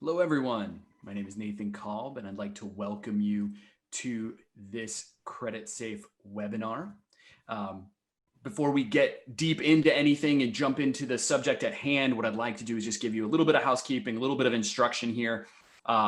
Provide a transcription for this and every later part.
Hello, everyone. My name is Nathan Kolb, and I'd like to welcome you to this Credit Safe webinar. Before we get deep into anything and jump into the subject at hand, what I'd like to do is just give you a little bit of housekeeping, a little bit of instruction here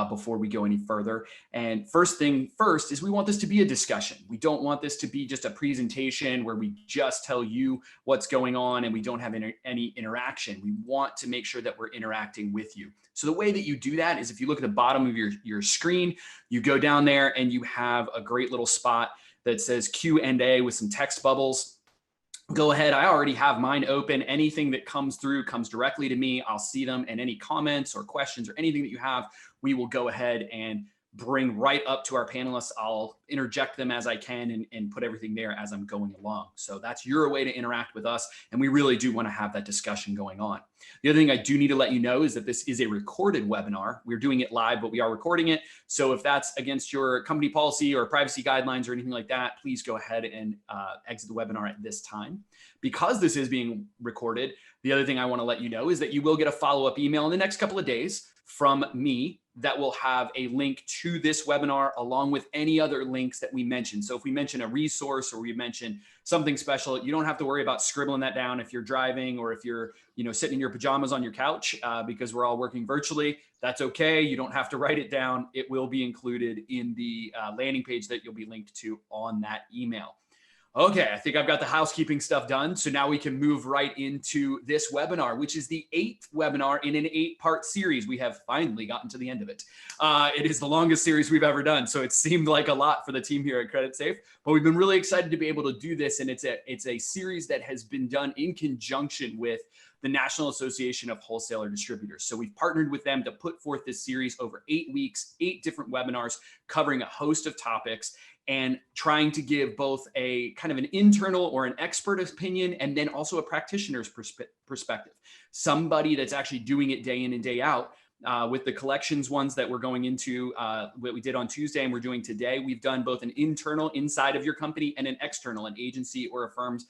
before we go any further. And first thing first is we want this to be a discussion. We don't want this to be just a presentation where we just tell you what's going on and we don't have any interaction. We want to make sure that we're interacting with you. So the way that you do that is if you look at the bottom of your screen, you go down there and you have a great little spot that says Q&A with some text bubbles. Go ahead. I already have mine open. Anything that comes through comes directly to me. I'll see them, and any comments or questions or anything that you have, we will go ahead and bring right up to our panelists. I'll interject them as I can and put everything there as I'm going along. So that's your way to interact with us. And we really do want to have that discussion going on. The other thing I do need to let you know is that this is a recorded webinar. We're doing it live, but we are recording it. So if that's against your company policy or privacy guidelines or anything like that, please go ahead and exit the webinar at this time. Because this is being recorded, the other thing I want to let you know is that you will get a follow-up email in the next couple of days from me that will have a link to this webinar along with any other links that we mentioned. So if we mention a resource or we mention something special, you don't have to worry about scribbling that down if you're driving or if you're sitting in your pajamas on your couch because we're all working virtually. That's okay. You don't have to write it down. It will be included in the landing page that you'll be linked to on that email. Okay, I think I've got the housekeeping stuff done. So now we can move right into this webinar, which is the 8th webinar in an 8-part series. We have finally gotten to the end of it. It is the longest series we've ever done. So it seemed like a lot for the team here at Credit Safe, but we've been really excited to be able to do this. And it's a series that has been done in conjunction with the National Association of Wholesaler Distributors. So we've partnered with them to put forth this series over 8 weeks, 8 different webinars covering a host of topics, and trying to give both a kind of an internal or an expert opinion and then also a practitioner's perspective. Somebody that's actually doing it day in and day out. With the collections ones that we're going into, what we did on Tuesday and we're doing today, we've done both an internal inside of your company and an external, an agency or a firm's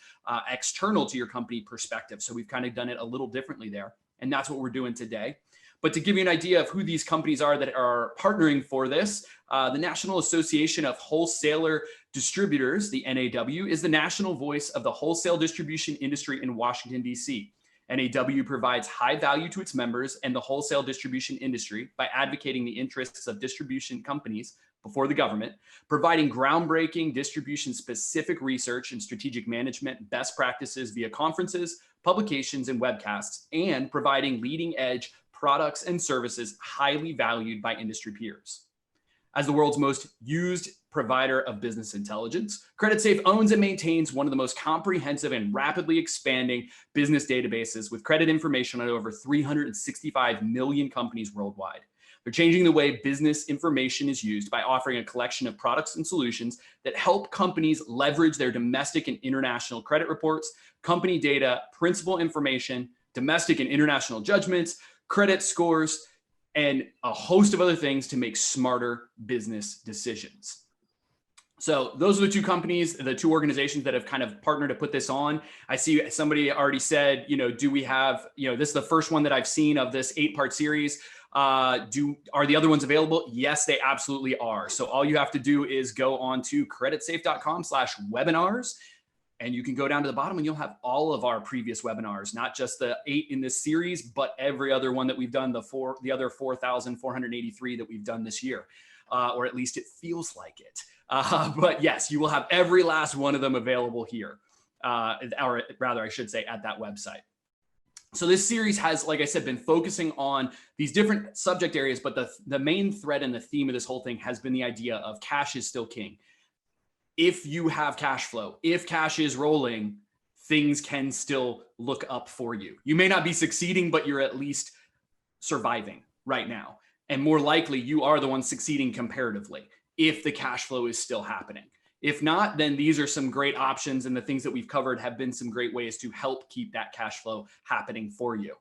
external to your company perspective. So we've kind of done it a little differently there. And that's what we're doing today. But to give you an idea of who these companies are that are partnering for this, the National Association of Wholesaler Distributors, the NAW, is the national voice of the wholesale distribution industry in Washington, D.C. NAW provides high value to its members and the wholesale distribution industry by advocating the interests of distribution companies before the government, providing groundbreaking distribution-specific research and strategic management best practices via conferences, publications, and webcasts, and providing leading-edge products and services highly valued by industry peers. As the world's most used provider of business intelligence, Credit Safe owns and maintains one of the most comprehensive and rapidly expanding business databases with credit information on over 365 million companies worldwide. They're changing the way business information is used by offering a collection of products and solutions that help companies leverage their domestic and international credit reports, company data, principal information, domestic and international judgments, credit scores, and a host of other things to make smarter business decisions. So those are the two companies, the two organizations that have kind of partnered to put this on. I see somebody already said, do we have, this is the first one that I've seen of this 8-part series. Are the other ones available? Yes, they absolutely are. So all you have to do is go on to creditsafe.com/webinars. And you can go down to the bottom and you'll have all of our previous webinars, not just the 8 in this series, but every other one that we've done, the other 4,483 that we've done this year, or at least it feels like it. But yes, you will have every last one of them available here, or rather I should say at that website. So this series has, like I said, been focusing on these different subject areas, but the main thread and the theme of this whole thing has been the idea of cash is still king. If you have cash flow, if cash is rolling, things can still look up for you. You may not be succeeding, but you're at least surviving right now. And more likely, you are the one succeeding comparatively if the cash flow is still happening. If not, then these are some great options. And the things that we've covered have been some great ways to help keep that cash flow happening for you.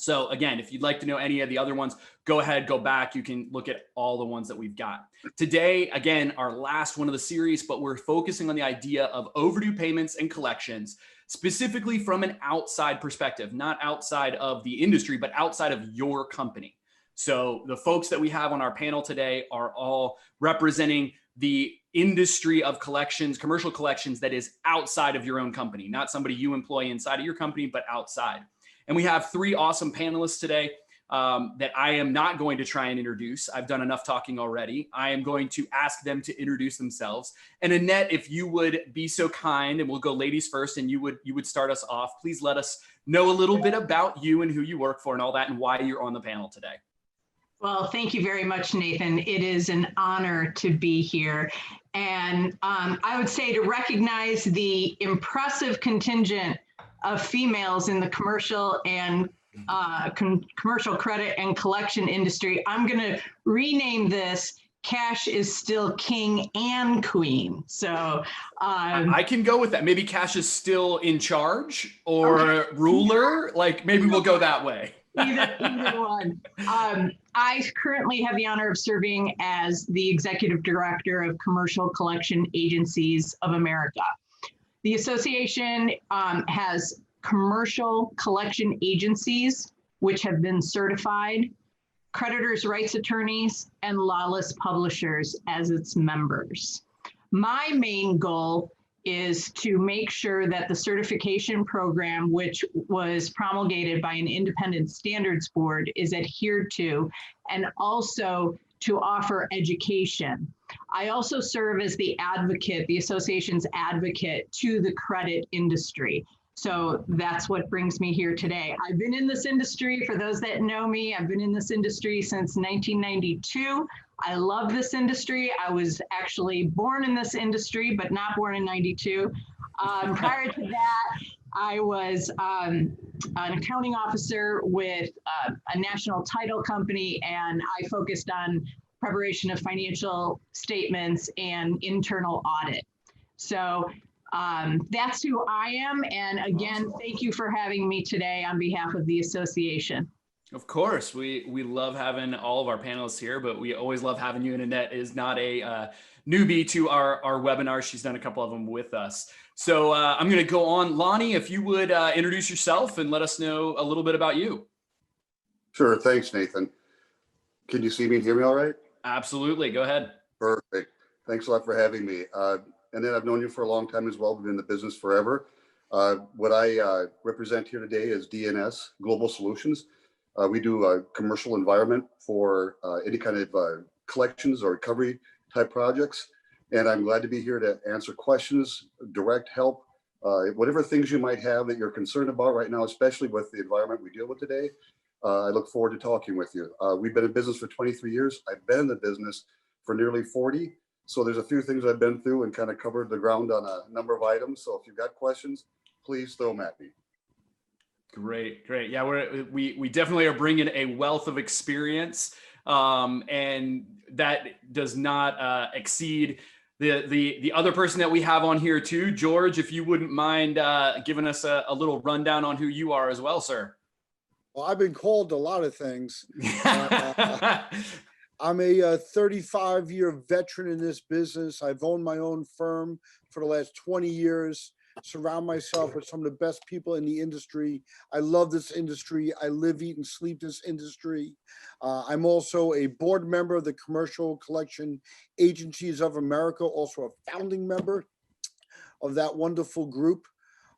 So again, if you'd like to know any of the other ones, go ahead, go back. You can look at all the ones that we've got. Today, again, our last one of the series, but we're focusing on the idea of overdue payments and collections, specifically from an outside perspective, not outside of the industry, but outside of your company. So the folks that we have on our panel today are all representing the industry of collections, commercial collections that is outside of your own company, not somebody you employ inside of your company, but outside. And we have three awesome panelists today that I am not going to try and introduce. I've done enough talking already. I am going to ask them to introduce themselves. And Annette, if you would be so kind, and we'll go ladies first, and you would start us off. Please let us know a little bit about you and who you work for and all that, and why you're on the panel today. Well, thank you very much, Nathan. It is an honor to be here. And I would say to recognize the impressive contingent of females in the commercial and commercial credit and collection industry, I'm going to rename this Cash is Still King and Queen. So I can go with that. Maybe Cash is still in charge or ruler. Like maybe we'll go that way. Either one. I currently have the honor of serving as the Executive Director of Commercial Collection Agencies of America. The association has commercial collection agencies, which have been certified, creditors' rights attorneys, and lawless publishers as its members. My main goal is to make sure that the certification program, which was promulgated by an independent standards board, is adhered to, and also to offer education. I also serve as the advocate, the association's advocate to the credit industry. So that's what brings me here today. I've been in this industry, for those that know me, I've been in this industry since 1992. I love this industry. I was actually born in this industry, but not born in 92. Prior to that, I was an accounting officer with a national title company, and I focused on preparation of financial statements and internal audit. So that's who I am. And again, thank you for having me today on behalf of the association. Of course, we love having all of our panelists here, but we always love having you. And Annette is not a newbie to our webinar. She's done a couple of them with us. So I'm going to go on. Lonnie, if you would introduce yourself and let us know a little bit about you. Sure. Thanks, Nathan. Can you see me and hear me all right? Absolutely. Go ahead. Perfect. Thanks a lot for having me. And then I've known you for a long time as well. Been in the business forever. What I represent here today is DNS Global Solutions. We do a commercial environment for any kind of collections or recovery type projects. And I'm glad to be here to answer questions, direct help, whatever things you might have that you're concerned about right now, especially with the environment we deal with today. I look forward to talking with you. We've been in business for 23 years. I've been in the business for nearly 40. So there's a few things I've been through and kind of covered the ground on a number of items. So if you've got questions, please throw them at me. Great. Yeah, we definitely are bringing a wealth of experience, and that does not exceed the other person that we have on here too. George, if you wouldn't mind giving us a little rundown on who you are as well, sir. Well, I've been called a lot of things. I'm a 35-year veteran in this business. I've owned my own firm for the last 20 years. Surround myself with some of the best people in the industry. I love this industry. I live, eat, and sleep this industry. I'm also a board member of the Commercial Collection Agencies of America, also a founding member of that wonderful group,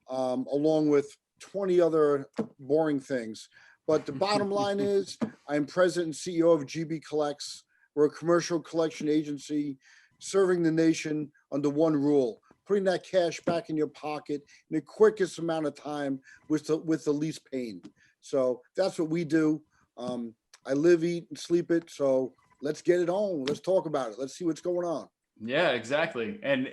along with 20 other boring things. But the bottom line is I'm president and CEO of GB Collects. We're a commercial collection agency serving the nation under one rule: putting that cash back in your pocket in the quickest amount of time with the least pain. So that's what we do. I live, eat, and sleep it. So let's get it on. Let's talk about it. Let's see what's going on. Yeah, exactly. And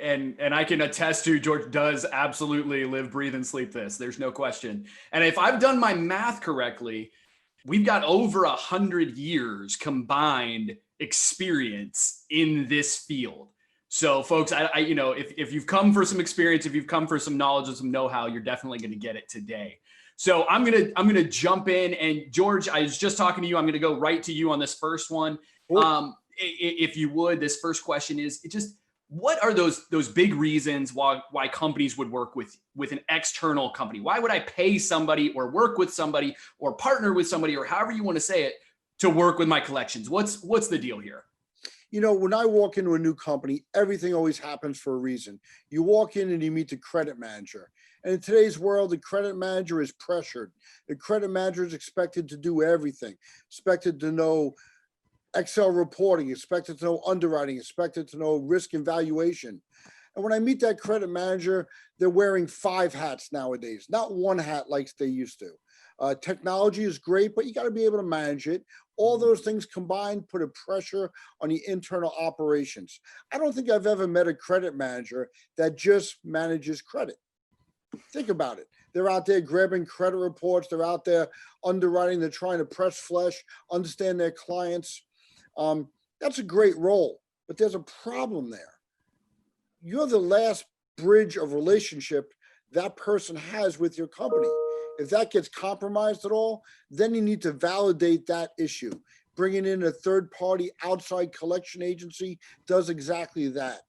I can attest to George does absolutely live, breathe, and sleep this. There's no question. And if I've done my math correctly, we've got over 100 years combined experience in this field. So folks, I if you've come for some experience, if you've come for some knowledge and some know-how, you're definitely going to get it today. So I'm gonna jump in, and George, I was just talking to you. I'm going to go right to you on this first one. If you would, this first question is just what are those big reasons why companies would work with an external company? Why would I pay somebody or work with somebody or partner with somebody or however you want to say it to work with my collections? What's the deal here? You know, when I walk into a new company, everything always happens for a reason. You walk in and you meet the credit manager. And in today's world, the credit manager is pressured. The credit manager is expected to do everything, expected to know Excel reporting, expected to know underwriting, expected to know risk and valuation. And when I meet that credit manager, they're wearing 5 hats nowadays, not 1 hat like they used to. Technology is great, but you got to be able to manage it. All those things combined put a pressure on the internal operations. I don't think I've ever met a credit manager that just manages credit. Think about it. They're out there grabbing credit reports. They're out there underwriting. They're trying to press flesh, understand their clients. That's a great role, but there's a problem there. You're the last bridge of relationship that person has with your company. If that gets compromised at all, then you need to validate that issue. Bringing in a third-party outside collection agency does exactly that.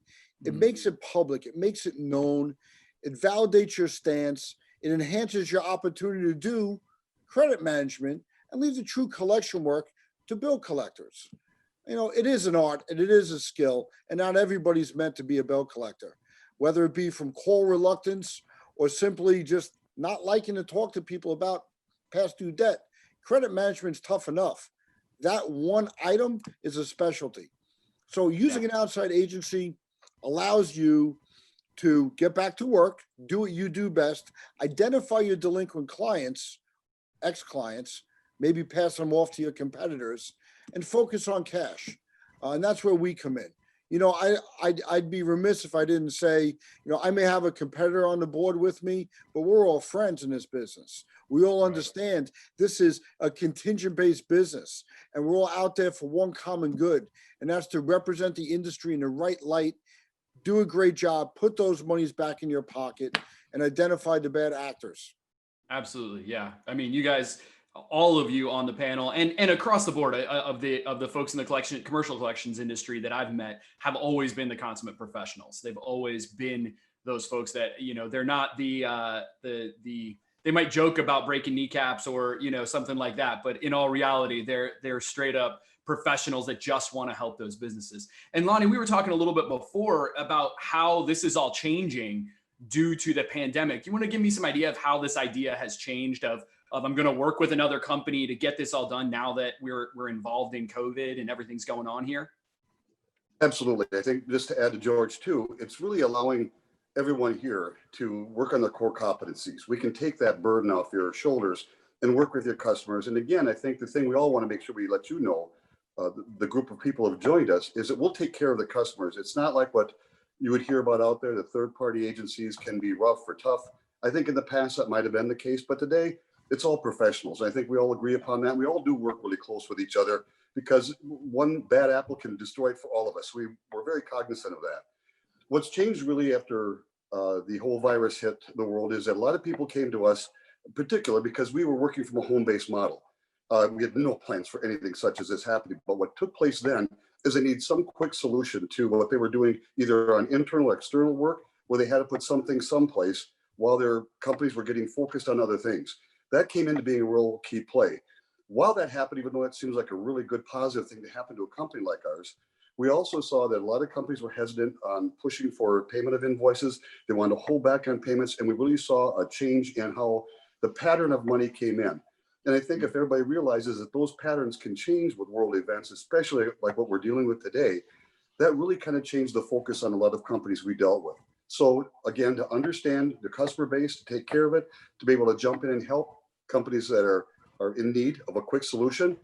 It makes it public. It makes it known. It validates your stance. It enhances your opportunity to do credit management and leave the true collection work to bill collectors. You know, it is an art and it is a skill, and not everybody's meant to be a bill collector, whether it be from call reluctance or simply just not liking to talk to people about past due debt. Credit management's tough enough. That one item is a specialty. So using an outside agency allows you to get back to work, do what you do best, identify your delinquent clients, ex-clients, maybe pass them off to your competitors, and focus on cash. And that's where we come in. You know, I'd be remiss if I didn't say, you know, I may have a competitor on the board with me, but we're all friends in this business. We all understand this is a contingent-based business, and we're all out there for one common good, and that's to represent the industry in the right light, do a great job, put those monies back in your pocket, and identify the bad actors. Absolutely. Yeah. I mean, you guys, all of you on the panel and across the board of the folks in the commercial collections industry that I've met have always been the consummate professionals. They've always been those folks that, you know, they're not they might joke about breaking kneecaps or, you know, something like that, but in all reality, they're straight up professionals that just want to help those businesses. And Lonnie, we were talking a little bit before about how this is all changing due to the pandemic. Do you want to give me some idea of how this idea has changed of I'm going to work with another company to get this all done now that we're involved in COVID and everything's going on here? Absolutely. I think just to add to George too, it's really allowing everyone here to work on their core competencies. We can take that burden off your shoulders and work with your customers. And again, I think the thing we all want to make sure we let you know, the group of people who have joined us, is that we'll take care of the customers. It's not like what you would hear about out there, that third-party agencies can be rough or tough. I think in the past that might have been the case, but today it's all professionals. I think we all agree upon that. We all do work really close with each other because one bad apple can destroy it for all of us. We're very cognizant of that. What's changed really after the whole virus hit the world is that a lot of people came to us, in particular, because we were working from a home-based model. We had no plans for anything such as this happening. But what took place then is they need some quick solution to what they were doing, either on internal or external work, where they had to put something someplace while their companies were getting focused on other things. That came into being a real key play. While that happened, even though it seems like a really good positive thing to happen to a company like ours, we also saw that a lot of companies were hesitant on pushing for payment of invoices. They wanted to hold back on payments, and we really saw a change in how the pattern of money came in. And I think if everybody realizes that those patterns can change with world events, especially like what we're dealing with today, that really kind of changed the focus on a lot of companies we dealt with. So again, to understand the customer base, to take care of it, to be able to jump in and help companies that are in need of a quick solution,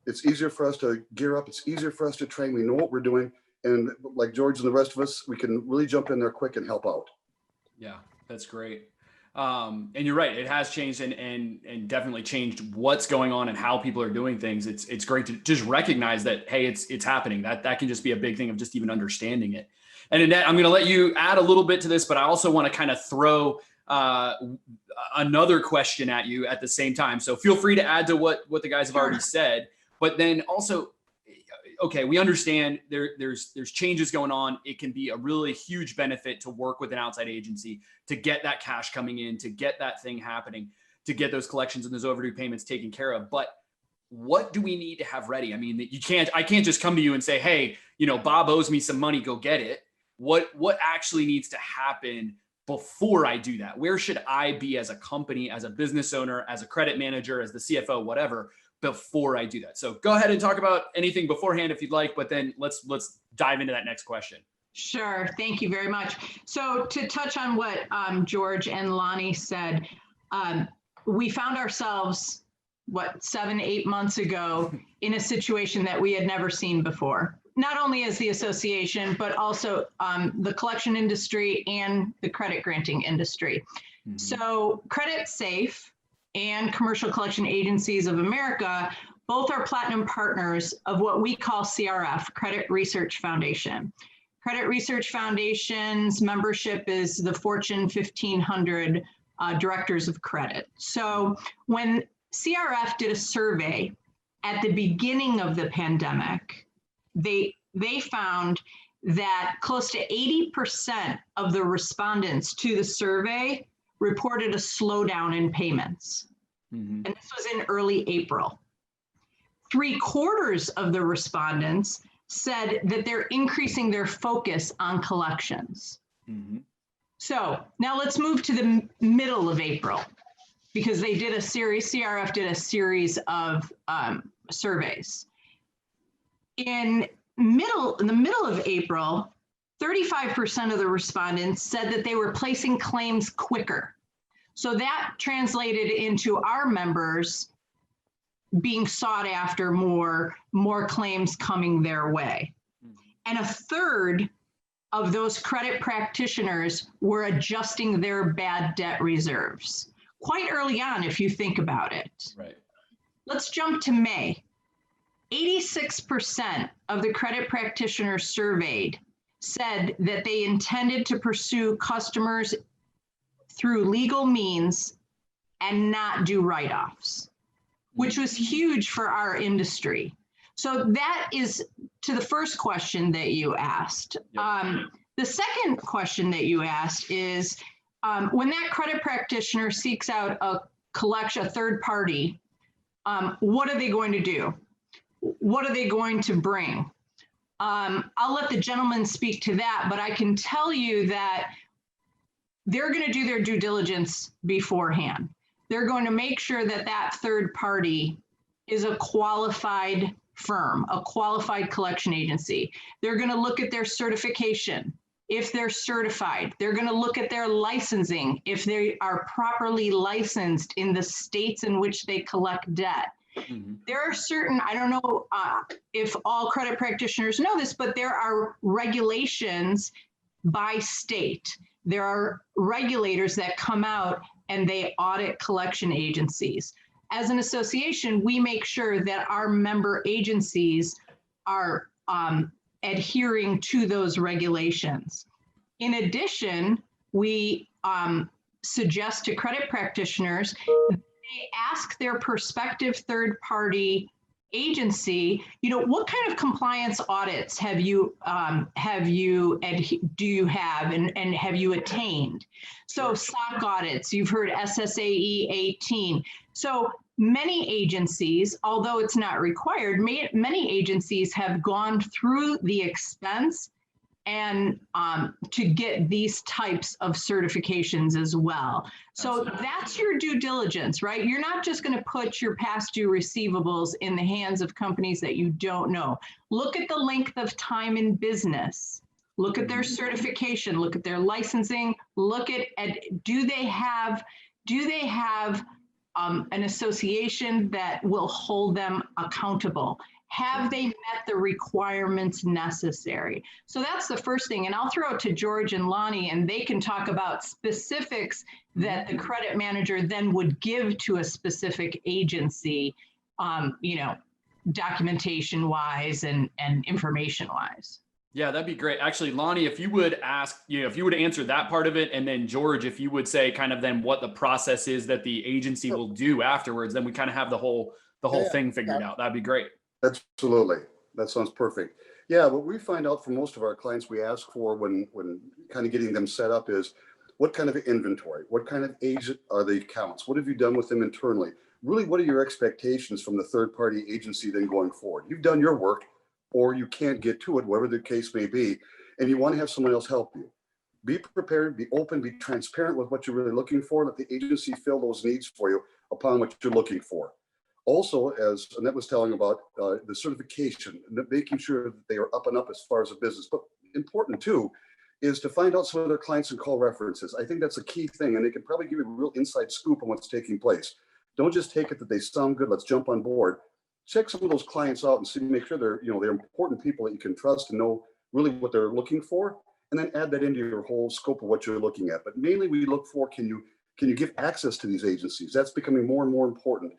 it's easier for us to gear up. It's easier for us to train. We know what we're doing. And like George and the rest of us, we can really jump in there quick and help out. Yeah, that's great. And you're right. It has changed and definitely changed what's going on and how people are doing things. It's great to just recognize that, hey, it's happening. That can just be a big thing of just even understanding it. And Annette, I'm going to let you add a little bit to this, but I also want to kind of throw another question at you at the same time. So feel free to add to what the guys have already said, but then also, okay, we understand there's changes going on. It can be a really huge benefit to work with an outside agency to get that cash coming in, to get that thing happening, to get those collections and those overdue payments taken care of. But what do we need to have ready? I mean, I can't just come to you and say, hey, Bob owes me some money, go get it. What actually needs to happen before I do that? Where should I be as a company, as a business owner, as a credit manager, as the CFO, whatever, before I do that? So go ahead and talk about anything beforehand if you'd like, but then let's dive into that next question. Sure. Thank you very much. So to touch on what George and Lonnie said, we found ourselves, 7-8 months ago in a situation that we had never seen before, not only as the association, but also the collection industry and the credit granting industry. Mm-hmm. So Credit Safe and Commercial Collection Agencies of America both are platinum partners of what we call CRF, Credit Research Foundation. Credit Research Foundation's membership is the Fortune 1500 directors of credit. So when CRF did a survey at the beginning of the pandemic, they found that close to 80% of the respondents to the survey reported a slowdown in payments. Mm-hmm. And this was in early April. 3/4 of the respondents said that they're increasing their focus on collections. Mm-hmm. So now let's move to the middle of April, because CRF did a series of surveys. In the middle of April, 35% of the respondents said that they were placing claims quicker. So that translated into our members being sought after more claims coming their way. And 1/3 of those credit practitioners were adjusting their bad debt reserves quite early on, if you think about it. Right. Let's jump to May. 86% of the credit practitioners surveyed said that they intended to pursue customers through legal means and not do write-offs, which was huge for our industry. So that is to the first question that you asked. Yep. The second question that you asked is, when that credit practitioner seeks out a third party, what are they going to do? What are they going to bring? I'll let the gentleman speak to that, but I can tell you that they're going to do their due diligence beforehand. They're going to make sure that that third party is a qualified firm, a qualified collection agency. They're going to look at their certification, if they're certified. They're going to look at their licensing, if they are properly licensed in the states in which they collect debt. Mm-hmm. There are certain, I don't know if all credit practitioners know this, but there are regulations by state. There are regulators that come out and they audit collection agencies. As an association, we make sure that our member agencies are adhering to those regulations. In addition, we suggest to credit practitioners that they ask their prospective third-party agency, what kind of compliance audits do you have and have you attained? So SOC audits, you've heard SSAE 18. So many agencies, although it's not required, many agencies have gone through the expense and to get these types of certifications as well. So that's your due diligence, right? You're not just going to put your past due receivables in the hands of companies that you don't know. Look at the length of time in business. Look at their certification. Look at their licensing. Look at do they have an association that will hold them accountable? Have they met the requirements necessary? So that's the first thing. And I'll throw it to George and Lonnie, and they can talk about specifics that the credit manager then would give to a specific agency, documentation-wise and information-wise. Yeah, that'd be great. Actually, Lonnie, if you would answer that part of it, and then George, if you would say kind of then what the process is that the agency will do afterwards, then we kind of have the whole thing figured out. That'd be great. Absolutely. That sounds perfect. Yeah, what we find out from most of our clients we ask for when kind of getting them set up is what kind of inventory, what kind of age are the accounts, what have you done with them internally? really what are your expectations from the third-party agency then going forward? You've done your work, or you can't get to it, whatever the case may be, and you want to have someone else help you. Be prepared, be open, be transparent with what you're really looking for. Let the agency fill those needs for you upon what you're looking for. Also, as Annette was telling about the certification, making sure that they are up and up as far as a business. But important too is to find out some of their clients and call references. I think that's a key thing, and they can probably give you a real inside scoop on what's taking place. Don't just take it that they sound good, let's jump on board. Check some of those clients out and see, make sure they're, they're important people that you can trust and know really what they're looking for, and then add that into your whole scope of what you're looking at. But mainly we look for, can you give access to these agencies? That's becoming more and more important.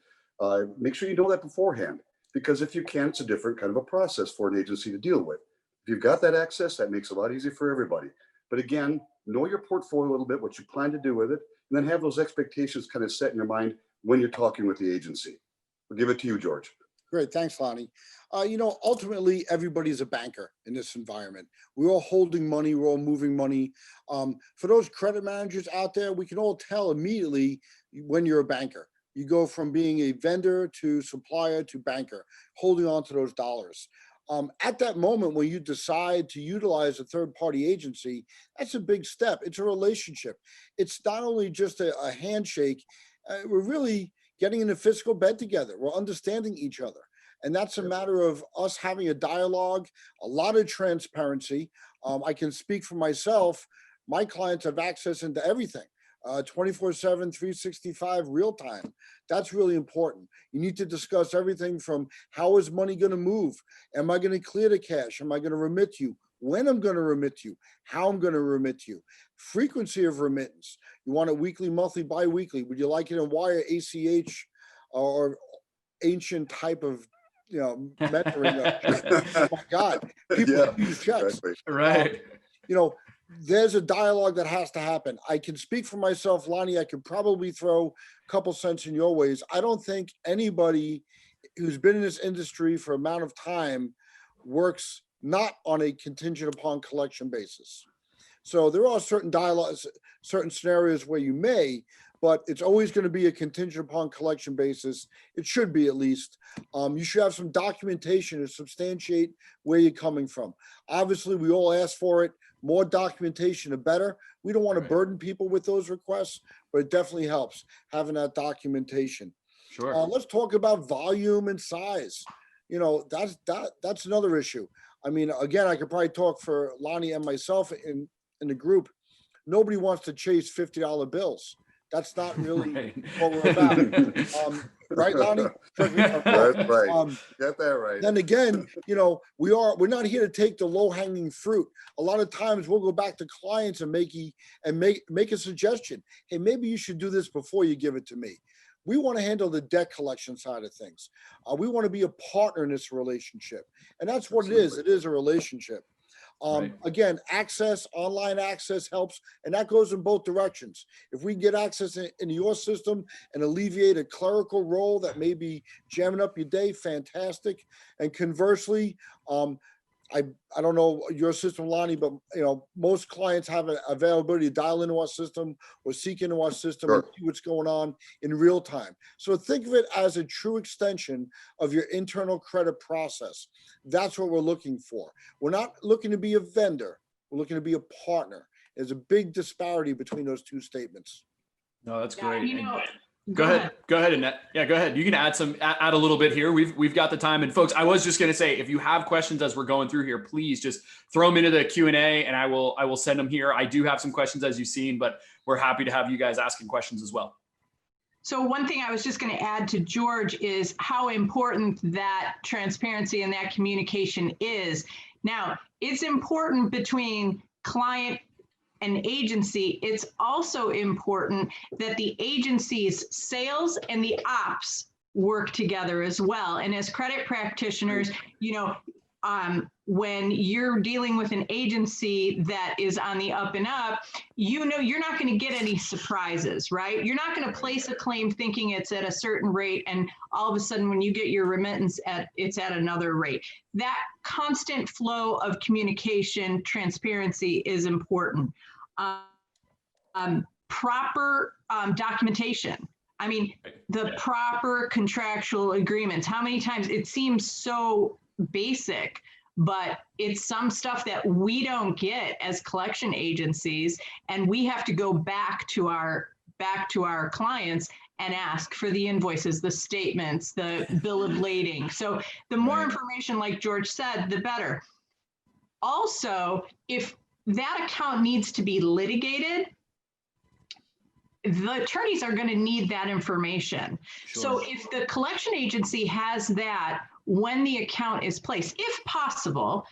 Make sure you know that beforehand, because if you can, it's a different kind of a process for an agency to deal with. If you've got that access, that makes it a lot easier for everybody. But again, know your portfolio a little bit, what you plan to do with it, and then have those expectations kind of set in your mind when you're talking with the agency. I'll give it to you, George. Great, thanks, Lonnie. Ultimately, everybody's a banker in this environment. We're all holding money, we're all moving money. For those credit managers out there, we can all tell immediately when you're a banker. You go from being a vendor to supplier to banker, holding on to those dollars. At that moment, when you decide to utilize a third-party agency, that's a big step. It's a relationship. It's not only just a handshake. We're really getting in a physical bed together. We're understanding each other. And that's a matter of us having a dialogue, a lot of transparency. I can speak for myself. My clients have access into everything. 24/7, 365, real time. That's really important. You need to discuss everything from how is money going to move? Am I going to clear the cash? Am I going to remit you? When I'm going to remit you? How I'm going to remit you? Frequency of remittance. You want it weekly, monthly, bi-weekly? Would you like it in wire, ACH, or ancient type of mentoring? Oh my God, people use checks. Right. There's a dialogue that has to happen. I can speak for myself, Lonnie. I could probably throw a couple cents in your ways. I don't think anybody who's been in this industry for amount of time works not on a contingent upon collection basis. So there are certain dialogues, certain scenarios where you may, but it's always going to be a contingent upon collection basis. It should be, at least. You should have some documentation to substantiate where you're coming from. Obviously, we all ask for it. More documentation, the better. We don't want to burden people with those requests, but it definitely helps having that documentation. Sure. Let's talk about volume and size. That's another issue. I mean, again, I could probably talk for Lonnie and myself in the group. Nobody wants to chase $50 bills. That's not really what we're about. Right, Lonnie? That's right. Get that right. Then again, we're not here to take the low-hanging fruit. A lot of times we'll go back to clients and make a suggestion. Hey, maybe you should do this before you give it to me. We want to handle the debt collection side of things. We want to be a partner in this relationship. And that's what it is. It is a relationship. Again, online access helps, and that goes in both directions. If we get access in your system and alleviate a clerical role that may be jamming up your day, fantastic. And conversely, I don't know your system, Lonnie, but most clients have an availability to dial into our system or seek into our system and see what's going on in real time. So think of it as a true extension of your internal credit process. That's what we're looking for. We're not looking to be a vendor. We're looking to be a partner. There's a big disparity between those two statements. No, that's great. Go ahead, Annette. Yeah, go ahead. You can add a little bit here. We've got the time. And folks, I was just going to say, if you have questions as we're going through here, please just throw them into the Q&A and I will send them here. I do have some questions, as you've seen, but we're happy to have you guys asking questions as well. So one thing I was just going to add to George is how important that transparency and that communication is. Now, it's important between client and agency. It's also important that the agency's sales and the ops work together as well. And as credit practitioners, when you're dealing with an agency that is on the up and up, you're not going to get any surprises, right? You're not going to place a claim thinking it's at a certain rate, and all of a sudden when you get your remittance it's at another rate. That constant flow of communication, transparency is important. Proper documentation. I mean, Right. the proper contractual agreements, how many times it seems so basic, but it's some stuff that we don't get as collection agencies. And we have to go back to our clients and ask for the invoices, the statements, the bill of lading. So the more Right. information, like George said, the better. Also, if that account needs to be litigated, the attorneys are going to need that information. Sure. So if the collection agency has that when the account is placed, if possible,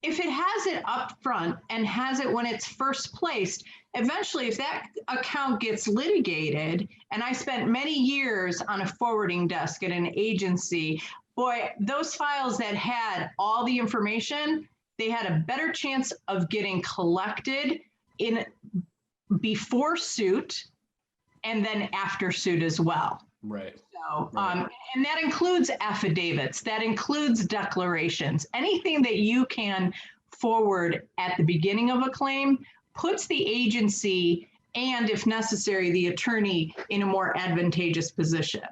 if it has it up front and has it when it's first placed, eventually if that account gets litigated, and I spent many years on a forwarding desk at an agency, boy, those files that had all the information, they had a better chance of getting collected in before suit and then after suit as well. Right. So, Right. and that includes affidavits, that includes declarations, anything that you can forward at the beginning of a claim puts the agency and, if necessary, the attorney in a more advantageous position.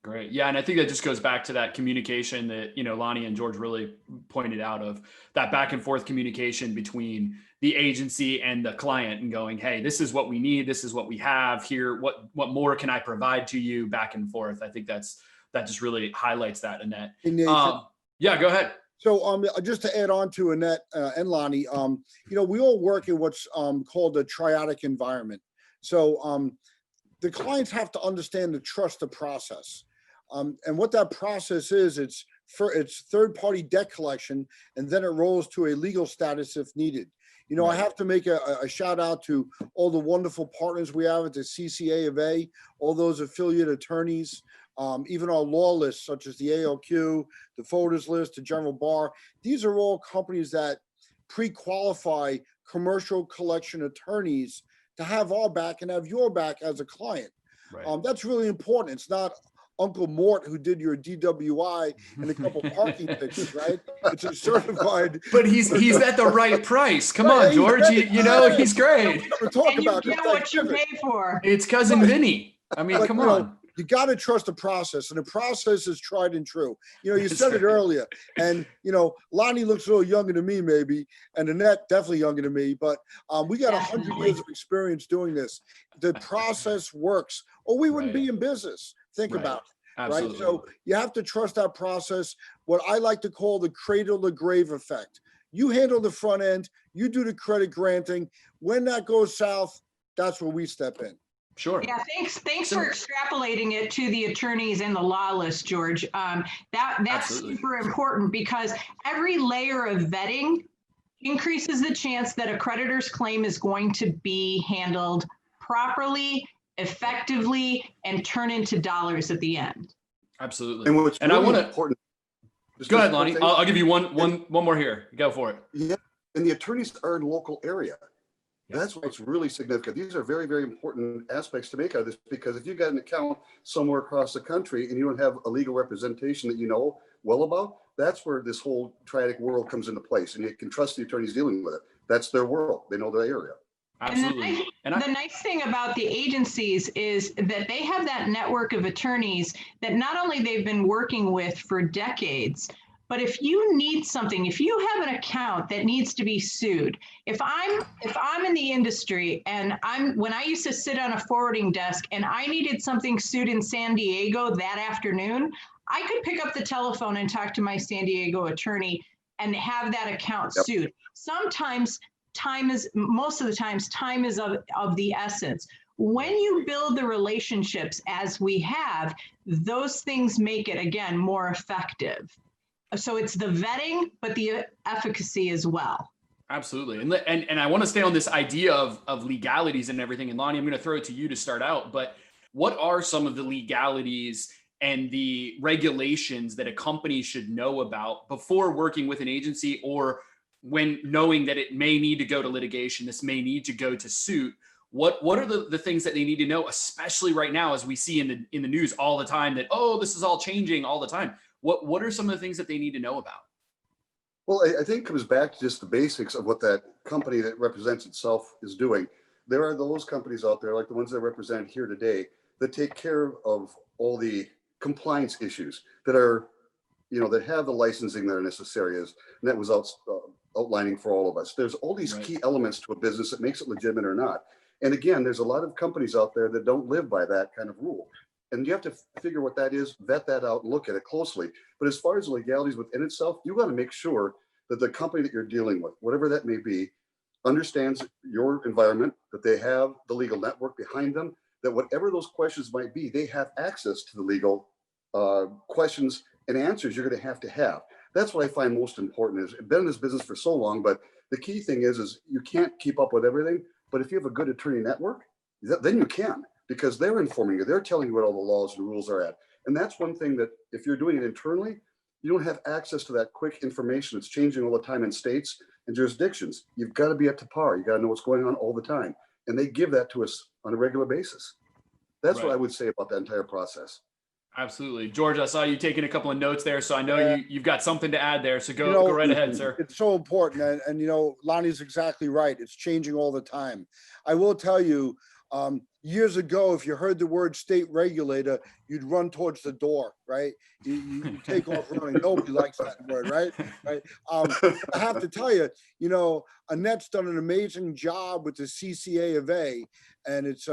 Great. Yeah. And I think that just goes back to that communication that, Lonnie and George really pointed out, of that back and forth communication between the agency and the client, and going, hey, this is what we need. This is what we have here. What more can I provide to you, back and forth? I think that just really highlights that, Annette. Hey, Nathan. Yeah, go ahead. So just to add on to Annette and Lonnie, we all work in what's called a triadic environment. So the clients have to understand and trust the process. And what that process is, it's third-party debt collection, and then it rolls to a legal status if needed. I Right. have to make a shout out to all the wonderful partners we have at the CCA of A, all those affiliate attorneys, even our law lists, such as the ALQ, the Folders List, the General Bar. These are all companies that pre-qualify commercial collection attorneys to have our back and have your back as a client. Right. That's really important. It's not Uncle Mort who did your DWI and a couple parking tickets, right? It's a certified. But he's at the right price. Come Right, on, George. He's great. We're talking And you about get what you pay for. It's cousin Vinny. I mean, But, come on. You got to trust the process, and the process is tried and true. You That's said it right. earlier, and Lonnie looks a little younger than me, maybe, and Annette definitely younger than me. But we got 100 Definitely. years of experience doing this. The process works, or we wouldn't Right. be in business. Think Right. about it. Absolutely. Right. So you have to trust that process. What I like to call the cradle to grave effect. You handle the front end, you do the credit granting. When that goes south, that's where we step in. Sure. Yeah, thanks So- for extrapolating it to the attorneys and the law list, George. That's Absolutely. super important, because every layer of vetting increases the chance that a creditor's claim is going to be handled properly, effectively, and turn into dollars at the end. Absolutely. And what's And I really want to important. go ahead, just one Lonnie. thing. I'll give you one more here. Go for it. Yeah, and the attorneys are in local area. Yeah. That's what's really significant. These are very, very important aspects to make out of this, because if you've got an account somewhere across the country and you don't have a legal representation that you know well about, that's where this whole triadic world comes into place, and you can trust the attorneys dealing with it. That's their world. They know their area. Absolutely. And The nice thing about the agencies is that they have that network of attorneys that not only they've been working with for decades, but if you need something, if you have an account that needs to be sued, if I'm in the industry and when I used to sit on a forwarding desk and I needed something sued in San Diego that afternoon, I could pick up the telephone and talk to my San Diego attorney and have that account Yep. sued. Sometimes most of the times time is of the essence. When you build the relationships as we have, those things make it, again, more effective. So it's the vetting, but the efficacy as well. Absolutely. And I want to stay on this idea of legalities and everything. And Lonnie, I'm going to throw it to you to start out, but what are some of the legalities and the regulations that a company should know about before working with an agency, or when knowing that it may need to go to litigation, this may need to go to suit? What are the things that they need to know, especially right now, as we see in the news all the time that, oh, this is all changing all the time? What are some of the things that they need to know about? Well, I think it comes back to just the basics of what that company that represents itself is doing. There are those companies out there, like the ones that are represented here today, that take care of all the compliance issues that are, that have the licensing that are necessary, as Annette was outlining for all of us. There's all these Right. key elements to a business that makes it legitimate or not. And again, there's a lot of companies out there that don't live by that kind of rule. And you have to figure what that is, vet that out, and look at it closely. But as far as the legalities within itself, you got to make sure that the company that you're dealing with, whatever that may be, understands your environment, that they have the legal network behind them, that whatever those questions might be, they have access to the legal questions and answers you're going to have. That's what I find most important. Is I've been in this business for so long, but the key thing is you can't keep up with everything. But if you have a good attorney network, then you can, because they're informing you, they're telling you what all the laws and rules are at. And that's one thing that if you're doing it internally, you don't have access to that quick information. It's changing all the time in states and jurisdictions. You've got to be up to par. You got to know what's going on all the time. And they give that to us on a regular basis. That's Right. what I would say about that entire process. Absolutely. George, I saw you taking a couple of notes there, so I know you've got something to add there. So go know, go right ahead, sir. It's so important. And Lonnie's exactly right. It's changing all the time. I will tell you, years ago, if you heard the word state regulator, you'd run towards the door, right? You take off running. Nobody likes that word, right? Right. I have to tell you, Annette's done an amazing job with the CCA of A, and it's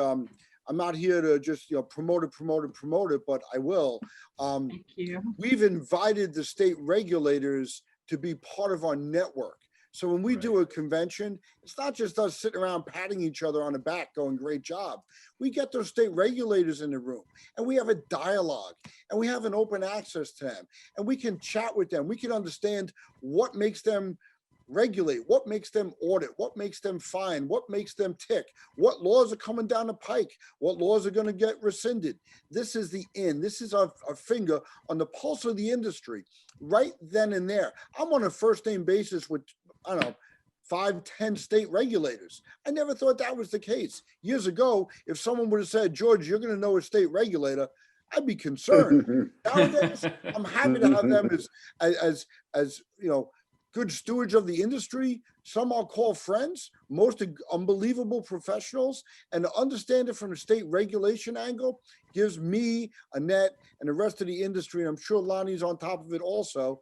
I'm not here to just promote it, but I will. Thank you. We've invited the state regulators to be part of our network. So when we do a convention, it's not just us sitting around patting each other on the back going, great job. We get those state regulators in the room and we have a dialogue and we have an open access to them and we can chat with them. We can understand what makes them regulate, what makes them audit, what makes them fine, what makes them tick, what laws are coming down the pike, what laws are going to get rescinded. This is this is our finger on the pulse of the industry right then and there. I'm on a first name basis with, 5-10 state regulators. I never thought that was the case. Years ago, if someone would have said, George, you're going to know a state regulator, I'd be concerned. Nowadays, I'm happy to have them as good stewards of the industry. Some I'll call friends, most unbelievable professionals, and to understand it from a state regulation angle gives me, Annette, and the rest of the industry, and I'm sure Lonnie's on top of it also,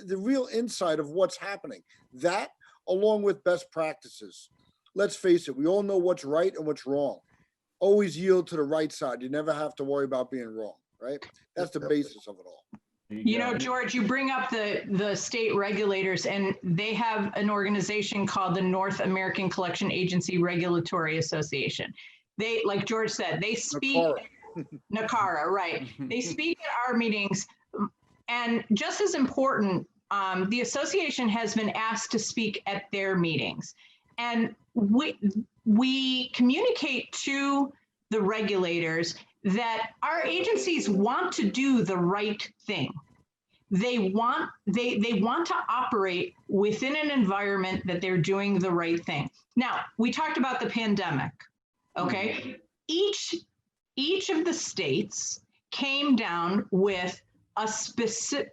the real insight of what's happening. That, along with best practices. Let's face it, we all know what's right and what's wrong. Always yield to the right side. You never have to worry about being wrong, right? That's the basis of it all. George, you bring up the state regulators, and they have an organization called the North American Collection Agency Regulatory Association. They, like George said, they speak, NACARA, right. They speak at our meetings, and just as important, the association has been asked to speak at their meetings. And we communicate to the regulators that our agencies want to do the right thing. They want to operate within an environment that they're doing the right thing. Now, we talked about the pandemic, okay? Each of the states came down with specific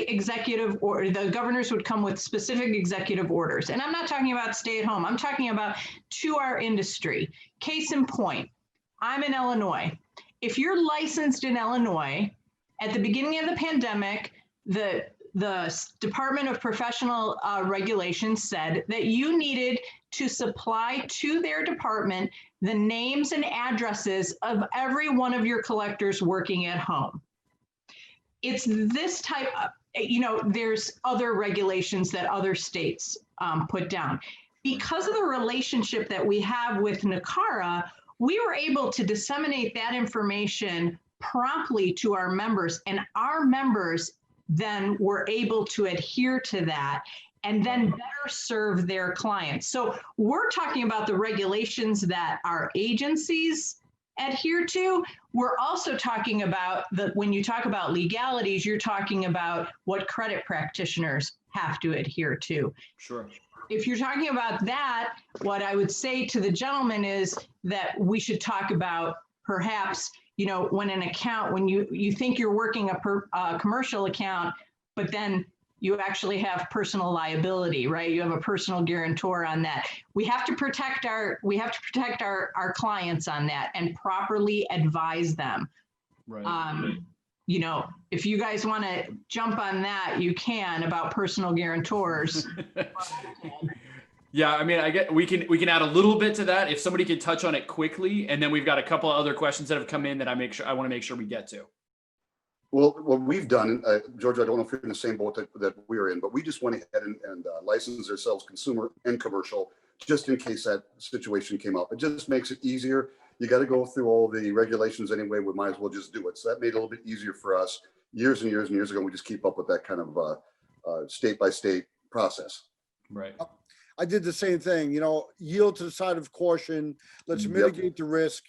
executive order. The governors would come with specific executive orders. And I'm not talking about stay at home. I'm talking about to our industry. Case in point, I'm in Illinois. If you're licensed in Illinois, at the beginning of the pandemic, the Department of Professional Regulation said that you needed to supply to their department the names and addresses of every one of your collectors working at home. It's this type of, there's other regulations that other states put down. Because of the relationship that we have with NACARA, we were able to disseminate that information promptly to our members, and our members then were able to adhere to that and then better serve their clients. So we're talking about the regulations that our agencies adhere to. We're also talking about when you talk about legalities, you're talking about what credit practitioners have to adhere to. Sure. If you're talking about that, what I would say to the gentleman is that we should talk about perhaps, when an account, when you think you're working a commercial account, but then you actually have personal liability, right? You have a personal guarantor on that. We have to protect our clients on that and properly advise them. Right. You know, if you guys want to jump on that, you can, about personal guarantors. Yeah, I mean, we can add a little bit to that if somebody could touch on it quickly, and then we've got a couple of other questions that have come in that I want to make sure we get to. Well, what we've done, George, I don't know if you're in the same boat that we're in, but we just went ahead and licensed ourselves consumer and commercial, just in case that situation came up. It just makes it easier. You got to go through all the regulations anyway. We might as well just do it. So that made it a little bit easier for us. Years and years and years ago, we just keep up with that kind of state by state process. Right. I did the same thing, you know, yield to the side of caution. Let's mitigate the risk.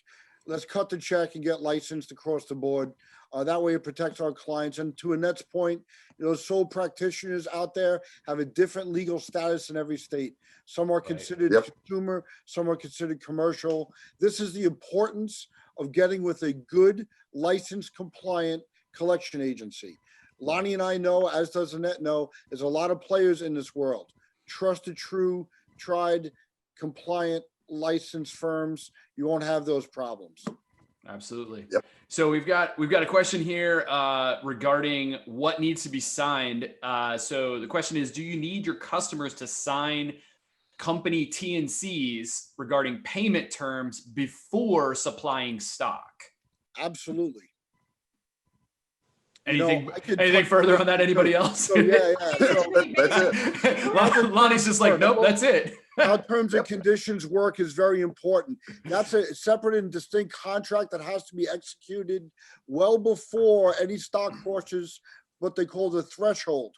Let's cut the check and get licensed across the board. That way it protects our clients. And to Annette's point, you know, sole practitioners out there have a different legal status in every state. Some are considered consumer, some are considered commercial. This is the importance of getting with a good licensed compliant collection agency. Lonnie and I know, as does Annette know, there's a lot of players in this world. Trusted, true, tried, compliant, licensed firms. You won't have those problems. Absolutely. Yep. So we've got a question here regarding what needs to be signed. So the question is, do you need your customers to sign company T&Cs regarding payment terms before supplying stock? Absolutely. Anything further on that? Anybody else? So, yeah. So that's it. Lonnie's just like, nope, that's it. How terms and conditions work is very important. That's a separate and distinct contract that has to be executed well before any stock crosses what they call the threshold.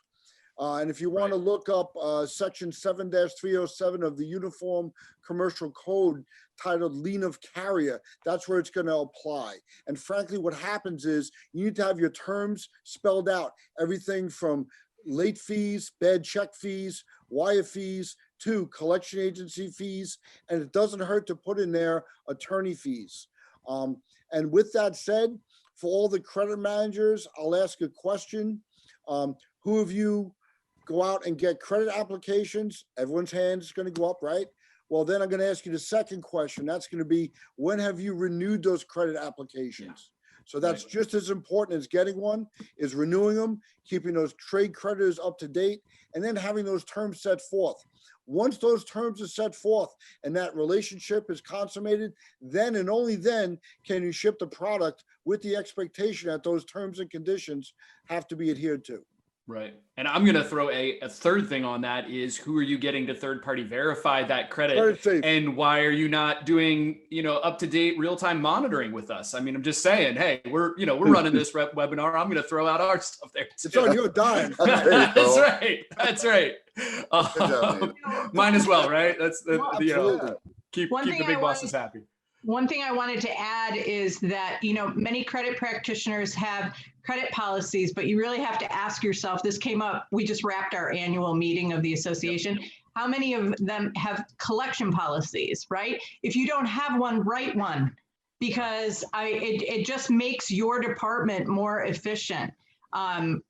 And if you want to look up section 7-307 of the Uniform Commercial Code titled lien of carrier, that's where it's going to apply. And frankly, what happens is you need to have your terms spelled out. Everything from late fees, bad check fees, wire fees, to collection agency fees. And it doesn't hurt to put in there attorney fees. And with that said, for all the credit managers, I'll ask a question. Who of you go out and get credit applications? Everyone's hand is going to go up, right? Well, then I'm going to ask you the second question. That's going to be, when have you renewed those credit applications? So that's just as important as getting one, is renewing them, keeping those trade creditors up to date, and then having those terms set forth. Once those terms are set forth and that relationship is consummated, then and only then can you ship the product with the expectation that those terms and conditions have to be adhered to. Right. And I'm going to throw a third thing on that is, who are you getting to third party verify that credit? And why are you not doing, up to date real time monitoring with us? I mean, I'm just saying, hey, we're running this webinar. I'm going to throw out our stuff there too. It's on your dime. That's right. That's right. Mine as well, right? That's keep the big bosses happy. One thing I wanted to add is that, many credit practitioners have credit policies, but you really have to ask yourself, this came up, we just wrapped our annual meeting of the association. How many of them have collection policies, right? If you don't have one, write one, because it just makes your department more efficient. And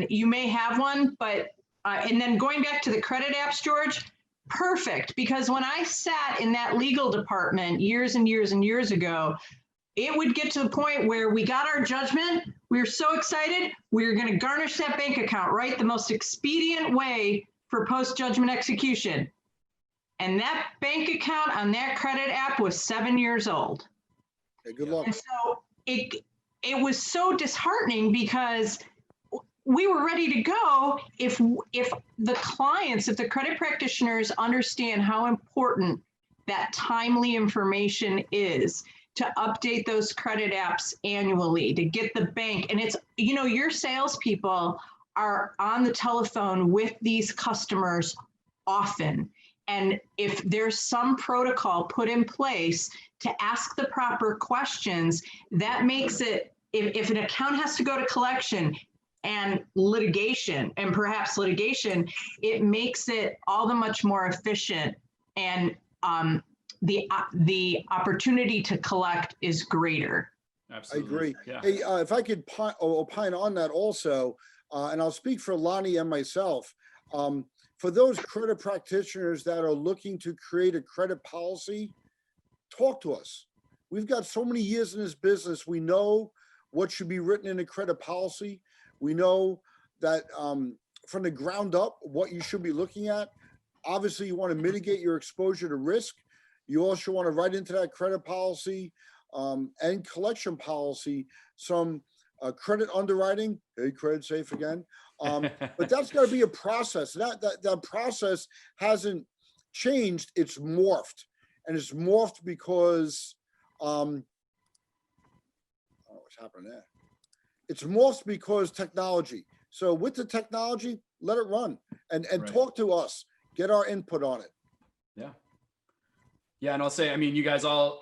you may have one, but, and then going back to the credit apps, George, perfect, because when I sat in that legal department years and years and years ago, it would get to the point where we got our judgment. We were so excited. We were going to garnish that bank account, right? The most expedient way for post-judgment execution. And that bank account on that credit app was 7 years old. Okay, good luck. And so it was so disheartening, because we were ready to go if the clients, if the credit practitioners understand how important that timely information is, to update those credit apps annually, to get the bank. And it's, your salespeople are on the telephone with these customers often. And if there's some protocol put in place to ask the proper questions, that makes it, if an account has to go to collection and litigation, and perhaps litigation, it makes it all the much more efficient. And the opportunity to collect is greater. Absolutely. I agree. Yeah. Hey, if I could opine on that also, and I'll speak for Lonnie and myself. For those credit practitioners that are looking to create a credit policy, talk to us. We've got so many years in this business. We know what should be written in a credit policy. We know that from the ground up, what you should be looking at. Obviously, you want to mitigate your exposure to risk. You also want to write into that credit policy and collection policy some credit underwriting. Hey, credit safe again. But that's got to be a process. That process hasn't changed. It's morphed, and it's morphed because what's happening there? It's morphed because technology. So with the technology, let it run and Right. talk to us. Get our input on it. Yeah. Yeah. And I'll say, I mean, you guys all,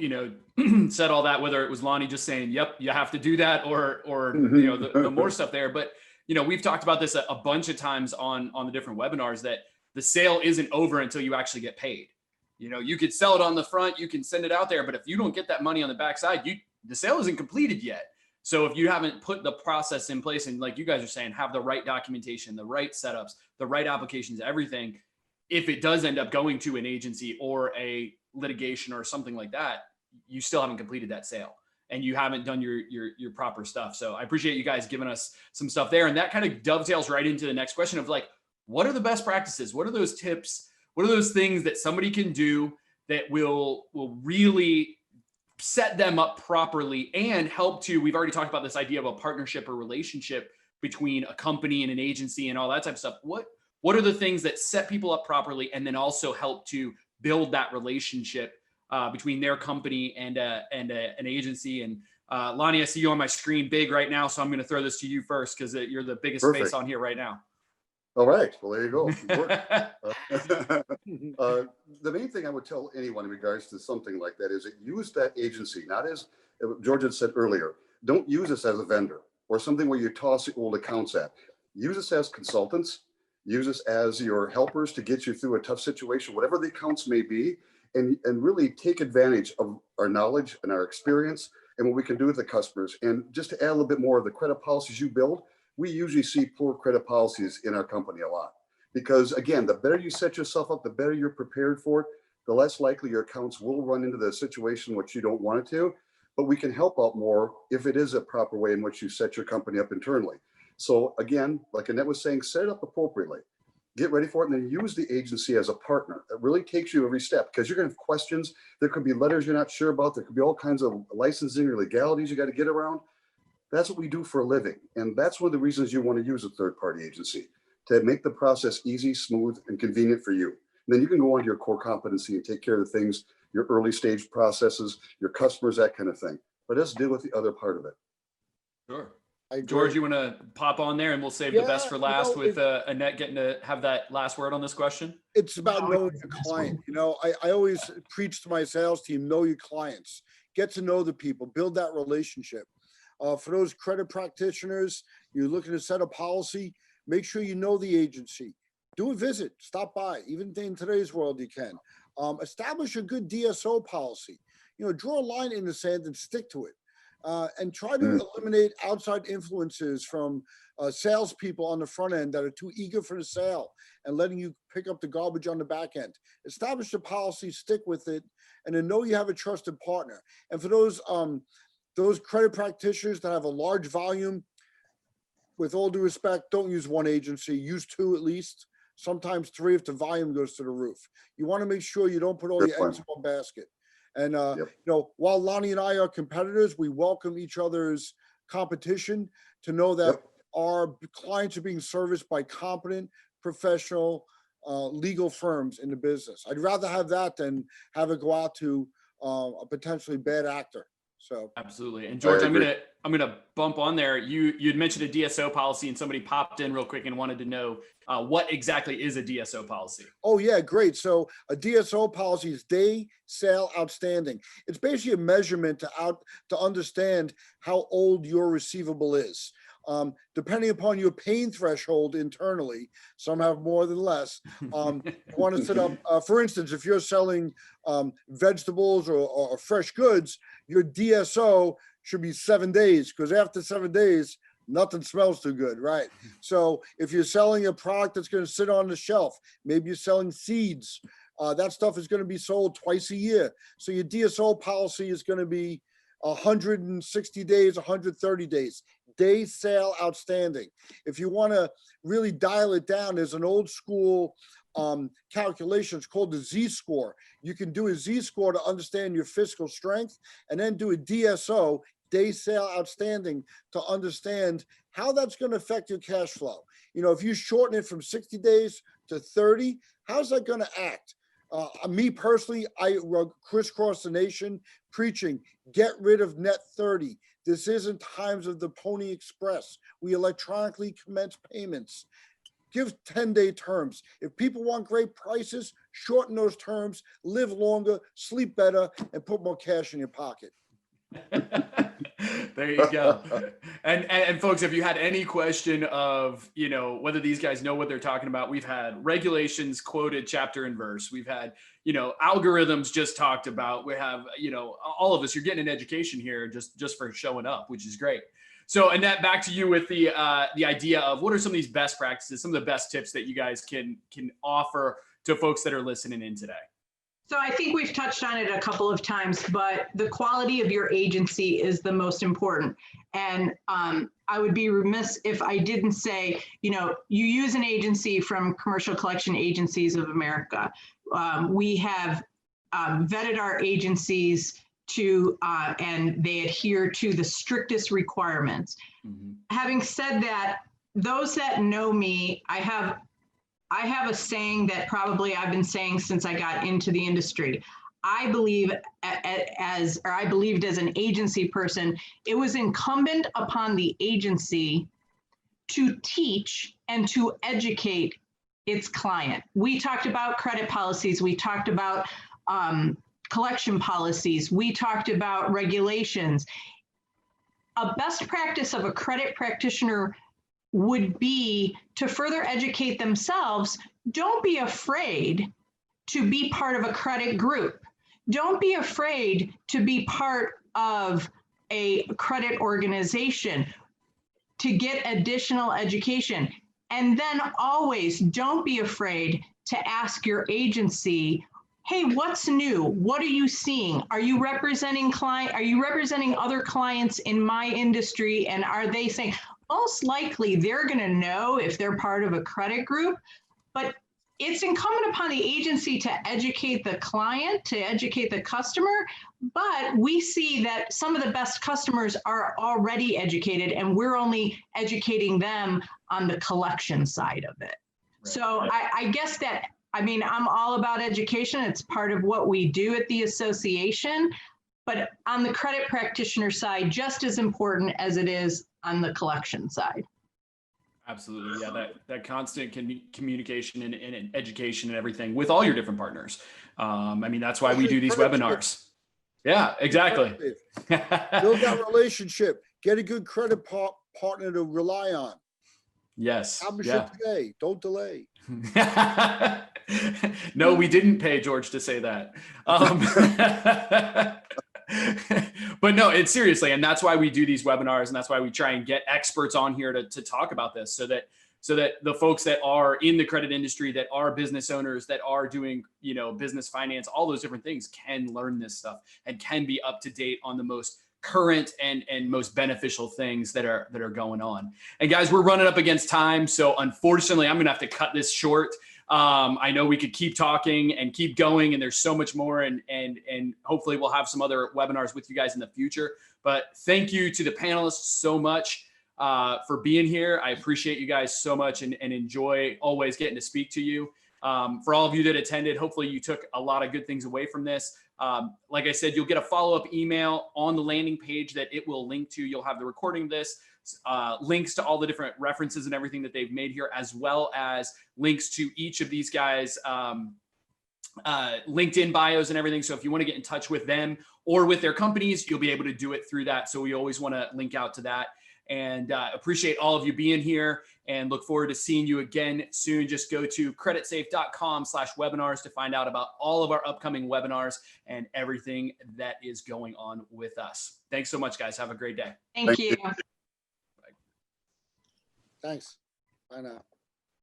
said all that, whether it was Lonnie just saying, yep, you have to do that, or the more stuff there. But, we've talked about this a bunch of times on the different webinars, that the sale isn't over until you actually get paid. You could sell it on the front, you can send it out there, but if you don't get that money on the backside, the sale isn't completed yet. So if you haven't put the process in place, and like you guys are saying, have the right documentation, the right setups, the right applications, everything, if it does end up going to an agency or a litigation or something like that, you still haven't completed that sale and you haven't done your proper stuff. So I appreciate you guys giving us some stuff there. And that kind of dovetails right into the next question of like, what are the best practices? What are those tips? What are those things that somebody can do that will really set them up properly and help to, we've already talked about this idea of a partnership or relationship between a company and an agency and all that type of stuff. What are the things that set people up properly and then also help to build that relationship between their company and an agency? And Lonnie, I see you on my screen big right now, so I'm going to throw this to you first because you're the biggest face on here right now. All right. Well, there you go. The main thing I would tell anyone in regards to something like that is that use that agency, not as George had said earlier, don't use us as a vendor or something where you toss the old accounts at. Use us as consultants. Use us as your helpers to get you through a tough situation, whatever the accounts may be, and really take advantage of our knowledge and our experience and what we can do with the customers. And just to add a little bit more of the credit policies you build, we usually see poor credit policies in our company a lot. Because again, the better you set yourself up, the better you're prepared for it, the less likely your accounts will run into the situation which you don't want it to. But we can help out more if it is a proper way in which you set your company up internally. So again, like Annette was saying, set it up appropriately, get ready for it, and then use the agency as a partner. It really takes you every step because you're going to have questions. There could be letters you're not sure about. There could be all kinds of licensing or legalities you got to get around. That's what we do for a living. And that's one of the reasons you want to use a third-party agency, to make the process easy, smooth, and convenient for you. And then you can go on to your core competency and take care of the things, your early stage processes, your customers, that kind of thing. But let's deal with the other part of it. Sure. George, you want to pop on there and we'll save the best for last with Annette getting to have that last word on this question? It's about knowing your client. I always preach to my sales team, know your clients, get to know the people, build that relationship. For those credit practitioners, you're looking to set a policy, make sure you know the agency. Do a visit, stop by. Even in today's world, you can. Establish a good DSO policy. Draw a line in the sand and stick to it. And try to eliminate outside influences from salespeople on the front end that are too eager for the sale and letting you pick up the garbage on the back end. Establish the policy, stick with it, and then know you have a trusted partner. And for those credit practitioners that have a large volume, with all due respect, don't use one agency, use two at least, sometimes three if the volume goes to the roof. You want to make sure you don't put all your eggs in one basket. And, while Lonnie and I are competitors, we welcome each other's competition to know that our clients are being serviced by competent, professional, legal firms in the business. I'd rather have that than have it go out to a potentially bad actor. So absolutely. And George, I'm gonna bump on there. You'd mentioned a DSO policy, and somebody popped in real quick and wanted to know what exactly is a DSO policy. Oh yeah, great. So a DSO policy is day sale outstanding. It's basically a measurement to understand how old your receivable is. Depending upon your pain threshold internally, some have more than less. You want to set up, for instance, if you're selling vegetables or fresh goods, your DSO should be 7 days, because after 7 days, nothing smells too good, right? So if you're selling a product that's going to sit on the shelf, maybe you're selling seeds, that stuff is going to be sold twice a year. So your DSO policy is going to be 160 days, 130 days. Day sale outstanding. If you want to really dial it down, there's an old school calculation. It's called the Z-score. You can do a Z-score to understand your fiscal strength, and then do a DSO, day sale outstanding, to understand how that's going to affect your cash flow. You know, if you shorten it from 60 days to 30, how's that going to act? Me personally, I crisscross the nation preaching, get rid of net 30. This isn't times of the Pony Express. We electronically commence payments. Give 10-day terms. If people want great prices, shorten those terms, live longer, sleep better, and put more cash in your pocket. There you go. And folks, if you had any question of, you know, whether these guys know what they're talking about, we've had regulations quoted chapter and verse. We've had, you know, algorithms just talked about. We have, you know, all of us, you're getting an education here just for showing up, which is great. So, Annette, back to you with the idea of what are some of these best practices, some of the best tips that you guys can offer to folks that are listening in today. So I think we've touched on it a couple of times, but the quality of your agency is the most important. And I would be remiss if I didn't say, you know, you use an agency from Commercial Collection Agencies of America. We have vetted our agencies to, and they adhere to the strictest requirements. Mm-hmm. Having said that, those that know me, I have a saying that probably I've been saying since I got into the industry. I believed as an agency person, it was incumbent upon the agency to teach and to educate its client. We talked about credit policies. We talked about collection policies. We talked about regulations. A best practice of a credit practitioner would be to further educate themselves. Don't be afraid to be part of a credit group. Don't be afraid to be part of a credit organization to get additional education. And then always don't be afraid to ask your agency, hey, what's new? What are you seeing? Are you representing other clients in my industry? And are they saying, most likely they're going to know if they're part of a credit group, but it's incumbent upon the agency to educate the client, to educate the customer. But we see that some of the best customers are already educated, and we're only educating them on the collection side of it. Right. So I guess that, I mean, I'm all about education. It's part of what we do at the association. But on the credit practitioner side, just as important as it is on the collection side. Absolutely. Yeah, that constant communication and education and everything with all your different partners. I mean, that's why we do these webinars. Yeah, exactly. Build that relationship. Get a good credit partner to rely on. Yes. Yeah. Today. Don't delay. No, we didn't pay George to say that. But no, it's seriously, and that's why we do these webinars, and that's why we try and get experts on here to talk about this, so that the folks that are in the credit industry, that are business owners, that are doing, you know, business finance, all those different things, can learn this stuff and can be up to date on the most current and most beneficial things that are going on. And guys, we're running up against time, so unfortunately, I'm gonna have to cut this short. I know we could keep talking and keep going, and there's so much more, and hopefully we'll have some other webinars with you guys in the future. But thank you to the panelists so much for being here. I appreciate you guys so much, and enjoy always getting to speak to you. For all of you that attended, hopefully you took a lot of good things away from this. Like I said, you'll get a follow-up email on the landing page that it will link to. You'll have the recording of this, links to all the different references and everything that they've made here, as well as links to each of these guys' LinkedIn bios and everything. So if you want to get in touch with them or with their companies, you'll be able to do it through that. So we always want to link out to that. And appreciate all of you being here, and look forward to seeing you again soon. Just go to creditsafe.com/webinars to find out about all of our upcoming webinars and everything that is going on with us. Thanks so much, guys. Have a great day. Thank you. Thanks. Bye now.